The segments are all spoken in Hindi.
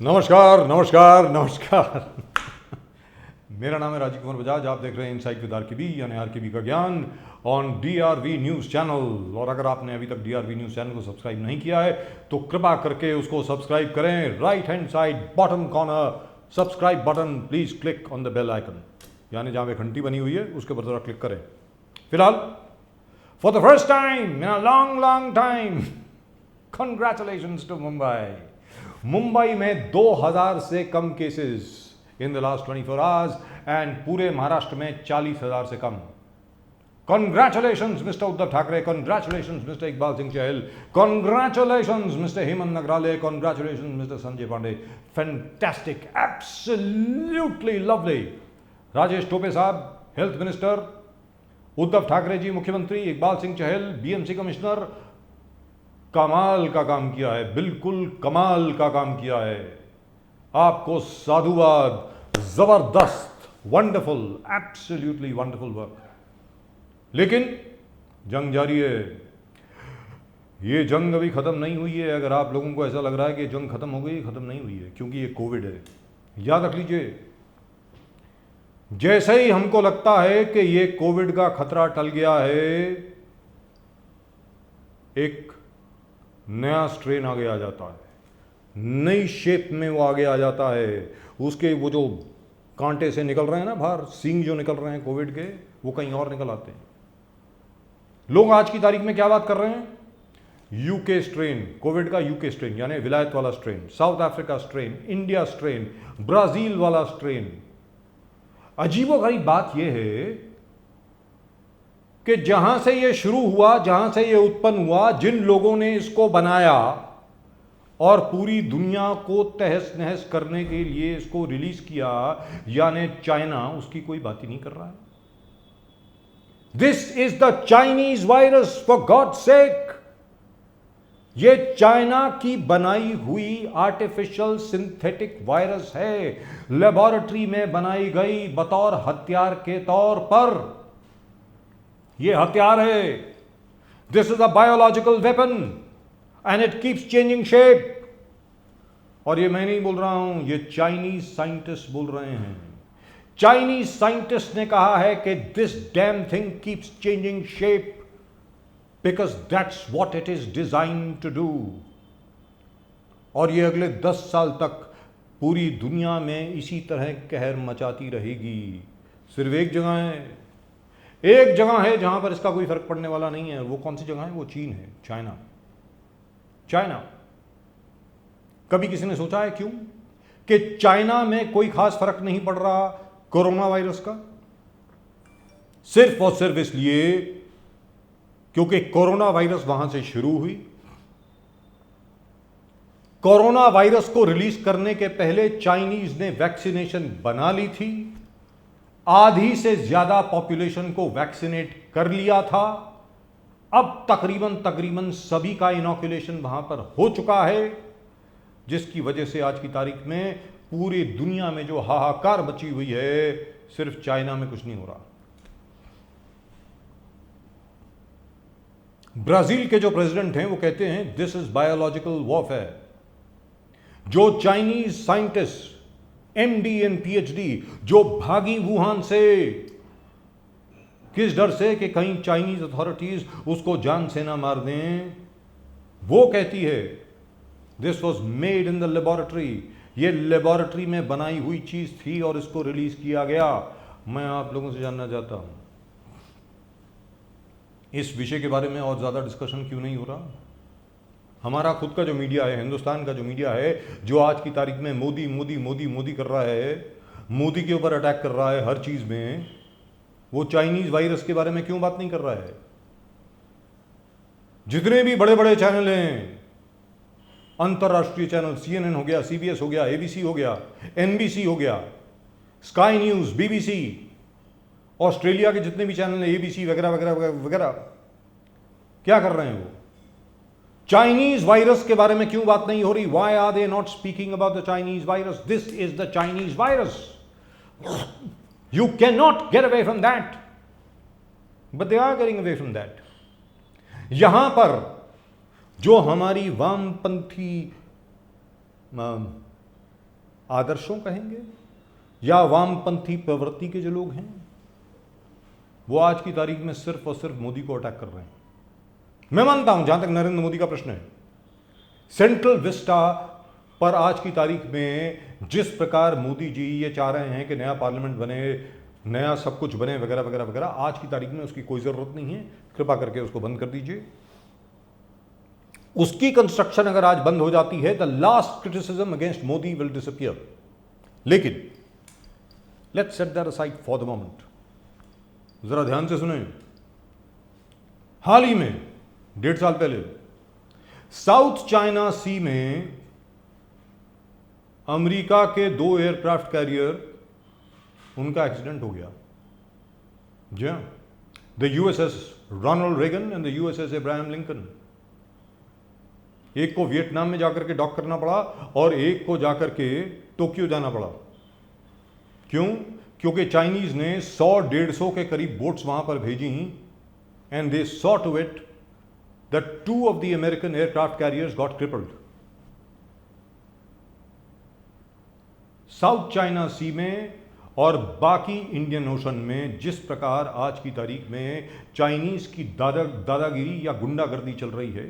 नमस्कार नमस्कार नमस्कार। मेरा नाम है राजीव कुमार बजाज। आप देख रहे हैं इनसाइट विद आरकेबी यानी आरकेबी का ज्ञान ऑन डीआरवी न्यूज़ चैनल। और अगर आपने अभी तक डीआरवी न्यूज़ चैनल को सब्सक्राइब नहीं किया है तो कृपा करके उसको सब्सक्राइब करें। Right hand side bottom corner subscribe button, please click on the bell icon, यानी जहां पे घंटी बनी हुई है उसके ऊपर जरा क्लिक करें। फिलहाल for the first time in a long time, congratulations to Mumbai में 2000 से कम cases in the last 24 hours and पूरे महाराष्ट्र में 40,000 से कम। Congratulations, Mr. Uddhav Thackeray. Congratulations, Mr. Iqbal Singh Chahal. Congratulations, Mr. Hemant Nagrale. Congratulations, Mr. Sanjay Pandey. Fantastic. Absolutely lovely. Rajesh Tope साहब हेल्थ मिनिस्टर, उद्धव ठाकरे जी मुख्यमंत्री, इकबाल सिंह चहल बीएमसी कमिश्नर, कमाल का काम किया है, बिल्कुल कमाल का काम किया है। आपको साधुवाद, जबरदस्त, वंडरफुल, एब्सोल्युटली वंडरफुल वर्क। लेकिन जंग जारी है। ये जंग अभी खत्म नहीं हुई है। अगर आप लोगों को ऐसा लग रहा है कि जंग खत्म हो गई, खत्म नहीं हुई है, क्योंकि ये कोविड है। याद रख लीजिए, जैसे ही हमको लगता है कि ये कोविड का खतरा टल गया है, एक नया स्ट्रेन आगे आ जाता है, नई शेप में वो आगे आ जाता है। उसके वो जो कांटे से निकल रहे हैं ना बाहर, सींग जो निकल रहे हैं कोविड के, वो कहीं और निकल आते हैं। लोग आज की तारीख में क्या बात कर रहे हैं? यूके स्ट्रेन, कोविड का यूके स्ट्रेन यानी विलायत वाला strain, south Africa strain, India strain, Brazil वाला स्ट्रेन। अजीबोगरीब बात यह है कि जहां से यह शुरू हुआ, जहां से यह उत्पन्न हुआ, जिन लोगों ने इसको बनाया और पूरी दुनिया को तहस नहस करने के लिए इसको रिलीज किया, यानी चाइना, उसकी कोई बात ही नहीं कर रहा है। This is the Chinese virus, for God sake. ये चाइना की बनाई हुई आर्टिफिशियल सिंथेटिक वायरस है, लेबोरेटरी में बनाई गई बतौर हथियार के तौर पर। यह हथियार है। This is a biological weapon and it keeps changing shape. और ये मैं नहीं बोल रहा हूं, ये चाइनीज साइंटिस्ट बोल रहे हैं। चाइनीज साइंटिस्ट ने कहा है कि this damn thing keeps changing shape because that's what it is designed to do. और ये अगले 10 साल तक पूरी दुनिया में इसी तरह कहर मचाती रहेगी। सिर्फ एक जगह है जहां पर इसका कोई फर्क पड़ने वाला नहीं है। वो कौन सी जगह है? वो चीन है, चाइना। कभी किसी ने सोचा है क्यों कि चाइना में कोई खास फर्क नहीं पड़ रहा कोरोना वायरस का? सिर्फ और सिर्फ इसलिए क्योंकि कोरोना वायरस वहां से शुरू हुई। कोरोना वायरस को रिलीज करने के पहले चाइनीज ने वैक्सीनेशन बना ली थी, आधी से ज्यादा पॉपुलेशन को वैक्सीनेट कर लिया था। अब तकरीबन सभी का इनॉक्यूलेशन वहां पर हो चुका है, जिसकी वजह से आज की तारीख में पूरी दुनिया में जो हाहाकार मची हुई है, सिर्फ चाइना में कुछ नहीं हो रहा। ब्राजील के जो प्रेसिडेंट हैं वो कहते हैं दिस इज बायोलॉजिकल वॉरफेयर। जो Chinese scientist MD and PhD जो भागी वुहान से, किस डर से कि कहीं चाइनीज अथॉरिटीज उसको जान से ना मार दें, वो कहती है this was made in the laboratory. ये लेबोरेटरी में बनाई हुई चीज थी और इसको रिलीज किया गया। मैं आप लोगों से जानना चाहता हूं, इस विषय के बारे में और ज्यादा डिस्कशन क्यों नहीं हो रहा? हमारा खुद का जो मीडिया है, हिंदुस्तान का जो मीडिया है, जो आज की तारीख में मोदी मोदी मोदी मोदी कर रहा है, मोदी के ऊपर अटैक कर रहा है हर चीज में, वो चाइनीज वायरस के बारे में क्यों बात नहीं कर रहा है? जितने भी बड़े बड़े चैनल हैं, अंतरराष्ट्रीय चैनल, सीएनएन हो गया, सीबीएस हो गया, एबीसी हो गया, एनबीसी हो गया, स्काई न्यूज, बीबीसी, ऑस्ट्रेलिया के जितने भी चैनल हैं, एबीसी वगैरह वगैरह वगैरह, क्या कर रहे हैं? वो चाइनीज वायरस के बारे में क्यों बात नहीं हो रही? Why are they not speaking about the Chinese virus? This is the Chinese virus. You can not get away from that, but they are getting away from that. यहां पर जो हमारी वामपंथी आदर्शों कहेंगे या वामपंथी प्रवृत्ति के जो लोग हैं, वो आज की तारीख में सिर्फ और सिर्फ मोदी को अटैक कर रहे हैं। मैं मानता हूं, जहां तक नरेंद्र मोदी का प्रश्न है, सेंट्रल विस्टा पर आज की तारीख में जिस प्रकार मोदी जी ये चाह रहे हैं कि नया पार्लियामेंट बने, नया सब कुछ बने, वगैरह वगैरह वगैरह, आज की तारीख में उसकी कोई जरूरत नहीं है। कृपा करके उसको बंद कर दीजिए। उसकी कंस्ट्रक्शन अगर आज बंद हो जाती है, the last criticism against Modi will disappear. लेकिन let's set that aside for the moment. जरा ध्यान से सुने, हाल ही में 1.5 साल पहले साउथ चाइना सी में अमेरिका के 2 एयरक्राफ्ट कैरियर, उनका एक्सीडेंट हो गया। जी हाँ, the USS Ronald Reagan and the USS Abraham Lincoln. एक को वियतनाम में जाकर के डॉक करना पड़ा और एक को जाकर के टोक्यो जाना पड़ा। क्यों? क्योंकि चाइनीज ने 100-150 के करीब बोट्स वहां पर भेजी and they saw to it that 2 of the American aircraft carriers got crippled. South China Sea में और बाकी इंडियन ओशन में जिस प्रकार आज की तारीख में चाइनीज की दादागिरी या गुंडागर्दी चल रही है,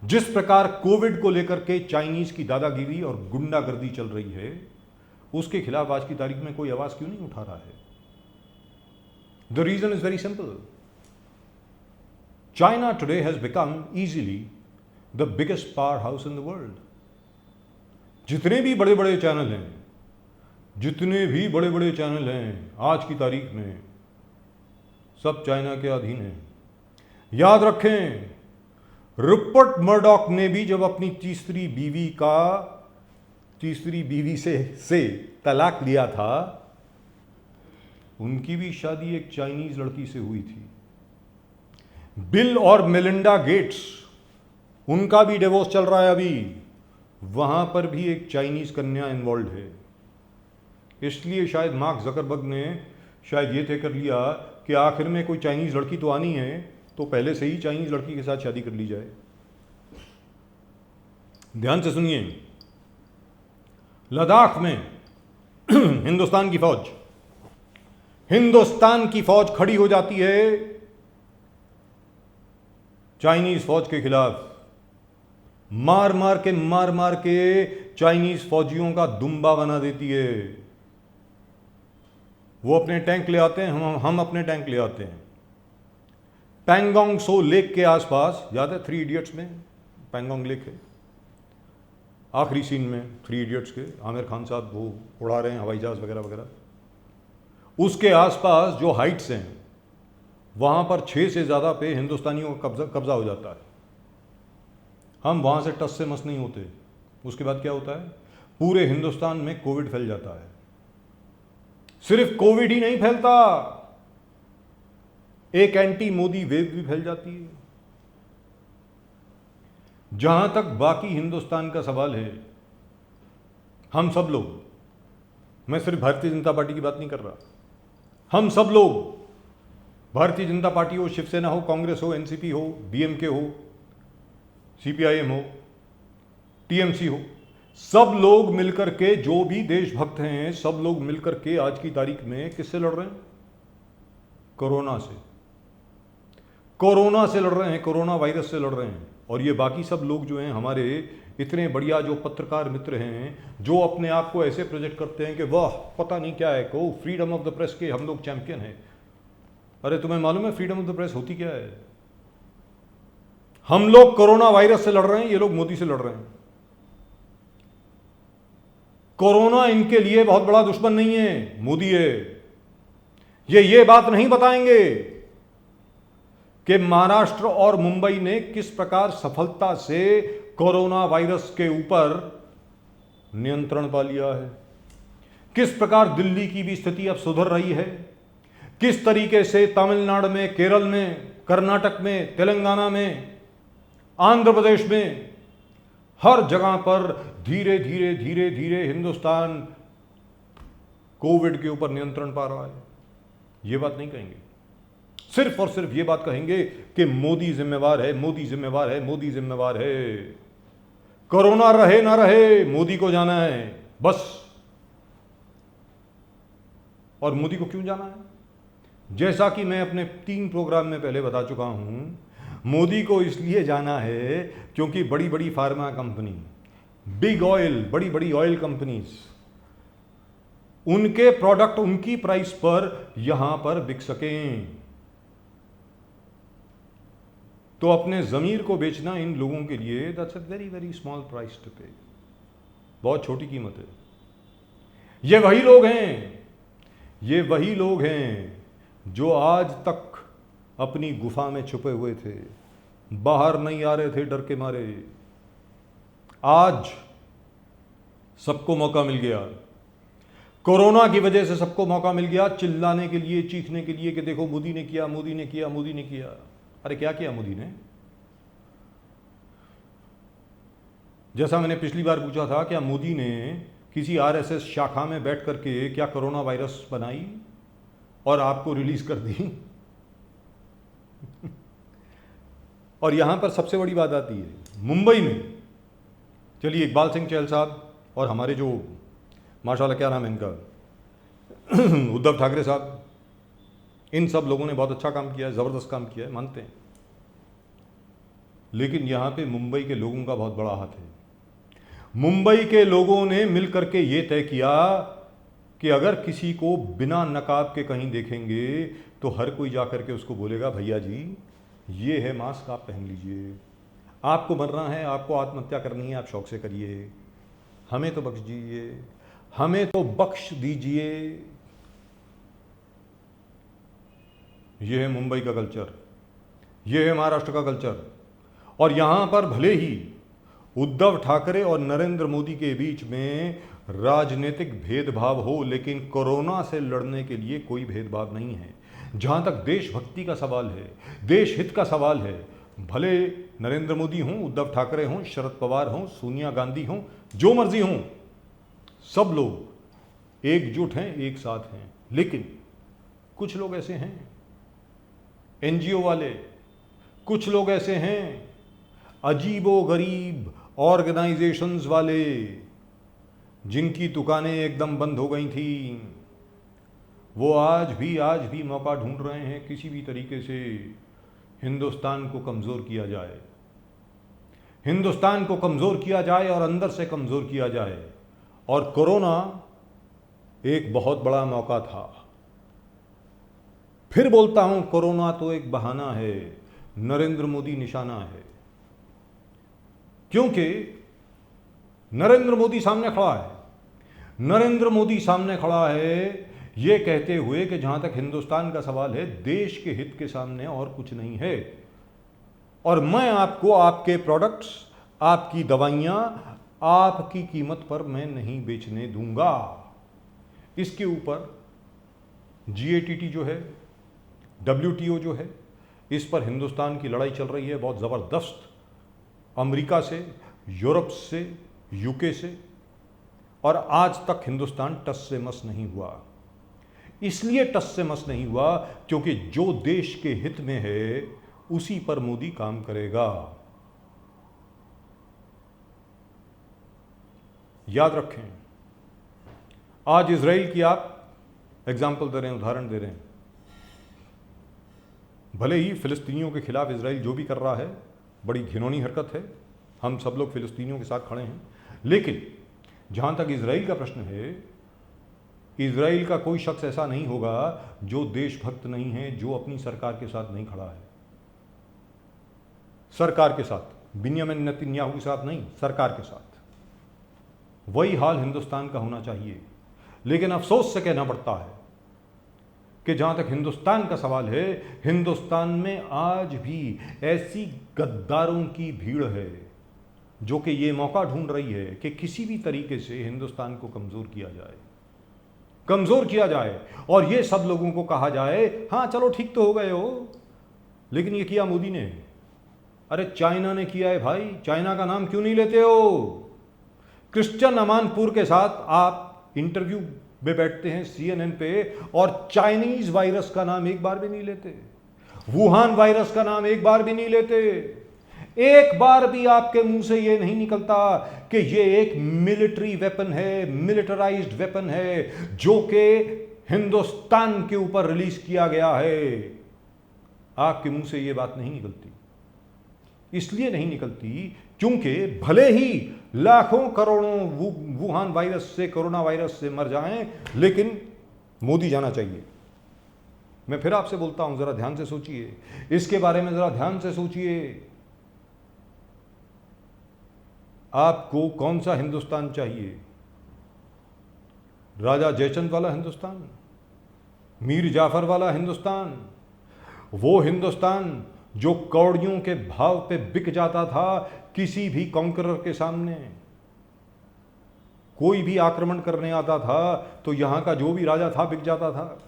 जिस प्रकार कोविड को लेकर के चाइनीज की दादागिरी और गुंडागर्दी चल रही है, उसके खिलाफ आज की तारीख में कोई आवाज क्यों नहीं उठा रहा है? The reason is very simple. China today has become easily the biggest power house in the world. जितने भी बड़े बड़े चैनल हैं, जितने भी बड़े बड़े चैनल हैं आज की तारीख में, सब चाइना के अधीन हैं। याद रखें, रुपर्ट मर्डॉक ने भी जब अपनी तीसरी बीवी से तलाक लिया था, उनकी भी शादी एक चाइनीज लड़की से हुई थी। बिल और मेलिंडा गेट्स, उनका भी डिवोर्स चल रहा है अभी, वहां पर भी एक चाइनीज कन्या इन्वॉल्व है। इसलिए शायद मार्क जकरबर्ग ने शायद ये तय कर लिया कि आखिर में कोई चाइनीज लड़की तो आनी है, तो पहले से ही चाइनीज लड़की के साथ शादी कर ली जाए। ध्यान से सुनिए, लद्दाख में हिंदुस्तान की फौज खड़ी हो जाती है चाइनीज फौज के खिलाफ। मार मार के चाइनीज फौजियों का दुम्बा बना देती है। वो अपने टैंक ले आते हैं, हम अपने टैंक ले आते हैं। पैंगोंग सो लेक के आसपास, याद है 3 इडियट्स में पैंगोंग लेक है, आखिरी सीन में 3 इडियट्स के आमिर खान साहब वो उड़ा रहे हैं हवाई जहाज वगैरह वगैरह। उसके आसपास जो हाइट्स हैं, वहां पर 6 से ज़्यादा पे हिंदुस्तानियों का कब्जा हो जाता है। हम वहां से टस से मस नहीं होते। उसके बाद क्या होता है, पूरे हिंदुस्तान में कोविड फैल जाता है। सिर्फ कोविड ही नहीं फैलता, एक एंटी मोदी वेव भी फैल जाती है। जहां तक बाकी हिंदुस्तान का सवाल है, हम सब लोग, मैं सिर्फ भारतीय जनता पार्टी की बात नहीं कर रहा, हम सब लोग, भारतीय जनता पार्टी हो, शिवसेना हो, कांग्रेस हो, एनसीपी हो, डीएमके हो, सीपीआईएम हो, टीएमसी हो, सब लोग मिलकर के, जो भी देशभक्त हैं, सब लोग मिलकर के आज की तारीख में किससे लड़ रहे हैं? कोरोना से। कोरोना से लड़ रहे हैं, कोरोना वायरस से लड़ रहे हैं। और ये बाकी सब लोग जो हैं, हमारे इतने बढ़िया जो पत्रकार मित्र हैं, जो अपने आप को ऐसे प्रोजेक्ट करते हैं कि वाह पता नहीं क्या है, को फ्रीडम ऑफ द प्रेस के हम लोग चैंपियन हैं। अरे तुम्हें मालूम है फ्रीडम ऑफ द प्रेस होती क्या है? हम लोग कोरोना वायरस से लड़ रहे हैं, ये लोग मोदी से लड़ रहे हैं। कोरोना इनके लिए बहुत बड़ा दुश्मन नहीं है, मोदी है। ये बात नहीं बताएंगे कि महाराष्ट्र और मुंबई ने किस प्रकार सफलता से कोरोना वायरस के ऊपर नियंत्रण पा लिया है, किस प्रकार दिल्ली की भी स्थिति अब सुधर रही है, किस तरीके से तमिलनाडु में, केरल में, कर्नाटक में, तेलंगाना में, आंध्र प्रदेश में, हर जगह पर धीरे धीरे हिंदुस्तान कोविड के ऊपर नियंत्रण पा रहा है। ये बात नहीं कहेंगे, सिर्फ और सिर्फ ये बात कहेंगे कि मोदी जिम्मेवार है, मोदी जिम्मेवार है, मोदी जिम्मेवार है। कोरोना रहे ना रहे, मोदी को जाना है। बस। और मोदी को क्यों जाना है? जैसा कि मैं अपने 3 प्रोग्राम में पहले बता चुका हूं, मोदी को इसलिए जाना है क्योंकि बड़ी बड़ी फार्मा कंपनी, बिग ऑयल, बड़ी बड़ी ऑयल कंपनीज, उनके प्रोडक्ट उनकी प्राइस पर यहां पर बिक सकें। तो अपने जमीर को बेचना इन लोगों के लिए that's a very very small price to pay, बहुत छोटी कीमत है। ये वही लोग हैं, ये वही लोग हैं जो आज तक अपनी गुफा में छुपे हुए थे, बाहर नहीं आ रहे थे डर के मारे। आज सबको मौका मिल गया, कोरोना की वजह से सबको मौका मिल गया चिल्लाने के लिए, चीखने के लिए कि देखो मोदी ने किया, मोदी ने किया, मोदी ने किया। अरे क्या किया मोदी ने? जैसा मैंने पिछली बार पूछा था, क्या मोदी ने किसी आरएसएस शाखा में बैठ करके क्या कोरोना वायरस बनाई और आपको रिलीज कर दी? और यहां पर सबसे बड़ी बात आती है मुंबई में। चलिए, इकबाल सिंह चहल साहब और हमारे जो माशाल्लाह क्या नाम है इनका, उद्धव ठाकरे साहब, इन सब लोगों ने बहुत अच्छा काम किया है, ज़बरदस्त काम किया है, मानते हैं। लेकिन यहाँ पे मुंबई के लोगों का बहुत बड़ा हाथ है। मुंबई के लोगों ने मिलकर के ये तय किया कि अगर किसी को बिना नकाब के कहीं देखेंगे तो हर कोई जाकर के उसको बोलेगा, भैया जी ये है मास्क, आप पहन लीजिए। आपको मरना है, आपको आत्महत्या करनी है, आप शौक से करिए, हमें तो बख्श दीजिए, हमें तो बख्श दीजिए। यह है मुंबई का कल्चर, यह है महाराष्ट्र का कल्चर। और यहां पर भले ही उद्धव ठाकरे और नरेंद्र मोदी के बीच में राजनीतिक भेदभाव हो, लेकिन कोरोना से लड़ने के लिए कोई भेदभाव नहीं है। जहां तक देशभक्ति का सवाल है, देश हित का सवाल है, भले नरेंद्र मोदी हों, उद्धव ठाकरे हों, शरद पवार हों, सोनिया गांधी हों, जो मर्जी हों, सब लोग एकजुट हैं, एक साथ हैं। लेकिन कुछ लोग ऐसे हैं एनजीओ वाले, कुछ लोग ऐसे हैं अजीबो गरीब ऑर्गेनाइजेशंस वाले, जिनकी दुकानें एकदम बंद हो गई थी। वो आज भी मौका ढूंढ रहे हैं किसी भी तरीके से हिंदुस्तान को कमज़ोर किया जाए, हिंदुस्तान को कमज़ोर किया जाए और अंदर से कमज़ोर किया जाए। और कोरोना एक बहुत बड़ा मौका था। फिर बोलता हूं, कोरोना तो एक बहाना है, नरेंद्र मोदी निशाना है। क्योंकि नरेंद्र मोदी सामने खड़ा है, नरेंद्र मोदी सामने खड़ा है ये कहते हुए कि जहां तक हिंदुस्तान का सवाल है, देश के हित के सामने और कुछ नहीं है। और मैं आपको आपके प्रोडक्ट्स, आपकी दवाइयां, आपकी कीमत पर मैं नहीं बेचने दूंगा। इसके ऊपर जीएटीटी जो है, डब्ल्यूटीओ जो है, इस पर हिंदुस्तान की लड़ाई चल रही है बहुत ज़बरदस्त, अमेरिका से, यूरोप से, यूके से। और आज तक हिंदुस्तान टस से मस नहीं हुआ। इसलिए टस से मस नहीं हुआ क्योंकि जो देश के हित में है उसी पर मोदी काम करेगा। याद रखें, आज इजराइल की आप एग्जाम्पल दे रहे हैं, उदाहरण दे रहे हैं। भले ही फिलिस्तीनियों के खिलाफ इजराइल जो भी कर रहा है बड़ी घिनौनी हरकत है, हम सब लोग फिलिस्तीनियों के साथ खड़े हैं। लेकिन जहां तक इजराइल का प्रश्न है, इजराइल का कोई शख्स ऐसा नहीं होगा जो देशभक्त नहीं है, जो अपनी सरकार के साथ नहीं खड़ा है। सरकार के साथ, बिन्यामिन नेतन्याहू के साथ नहीं, सरकार के साथ। वही हाल हिंदुस्तान का होना चाहिए। लेकिन अफसोस से कहना पड़ता है कि जहां तक हिंदुस्तान का सवाल है, हिंदुस्तान में आज भी ऐसी गद्दारों की भीड़ है जो कि ये मौका ढूंढ रही है कि किसी भी तरीके से हिंदुस्तान को कमजोर किया जाए, कमजोर किया जाए। और ये सब लोगों को कहा जाए, हाँ चलो ठीक तो हो गए हो, लेकिन ये किया मोदी ने। अरे चाइना ने किया है भाई, चाइना का नाम क्यों नहीं लेते हो? क्रिश्चियन अमानपुर के साथ आप इंटरव्यू में बैठते हैं CNN पे और चाइनीज वायरस का नाम एक बार भी नहीं लेते, वुहान वायरस का नाम एक बार भी नहीं लेते। एक बार भी आपके मुंह से यह नहीं निकलता कि यह एक मिलिट्री वेपन है, मिलिटराइज्ड वेपन है, जो कि हिंदुस्तान के ऊपर रिलीज किया गया है। आपके मुंह से यह बात नहीं निकलती। इसलिए नहीं निकलती क्योंकि भले ही लाखों करोड़ों वुहान वायरस से, कोरोना वायरस से मर जाएं, लेकिन मोदी जाना चाहिए। मैं फिर आपसे बोलता हूं, जरा ध्यान से सोचिए, इसके बारे में जरा ध्यान से सोचिए। आपको कौन सा हिंदुस्तान चाहिए? राजा जयचंद वाला हिंदुस्तान, मीर जाफर वाला हिंदुस्तान, वो हिंदुस्तान जो कौड़ियों के भाव पे बिक जाता था किसी भी कॉन्करर के सामने? कोई भी आक्रमण करने आता था तो यहां का जो भी राजा था बिक जाता था।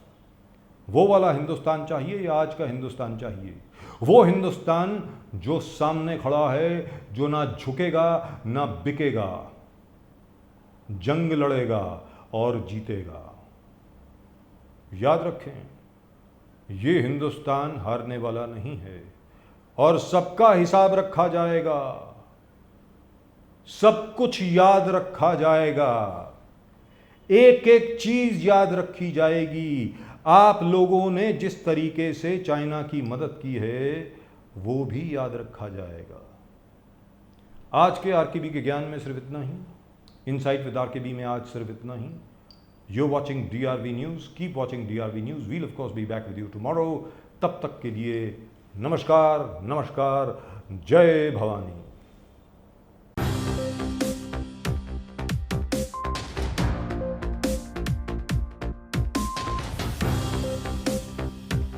वो वाला हिंदुस्तान चाहिए या आज का हिंदुस्तान चाहिए? वो हिंदुस्तान जो सामने खड़ा है, जो ना झुकेगा ना बिकेगा, जंग लड़ेगा और जीतेगा। याद रखें, ये हिंदुस्तान हारने वाला नहीं है और सबका हिसाब रखा जाएगा, सब कुछ याद रखा जाएगा, एक एक चीज याद रखी जाएगी। आप लोगों ने जिस तरीके से चाइना की मदद की है वो भी याद रखा जाएगा। आज के आरकेबी के ज्ञान में सिर्फ इतना ही, इनसाइट विद आरकेबी में आज सिर्फ इतना ही। You're watching DRV News. Keep watching DRV News. We'll of course be back with you tomorrow. तब तक के लिए नमस्कार, नमस्कार, जय भवानी।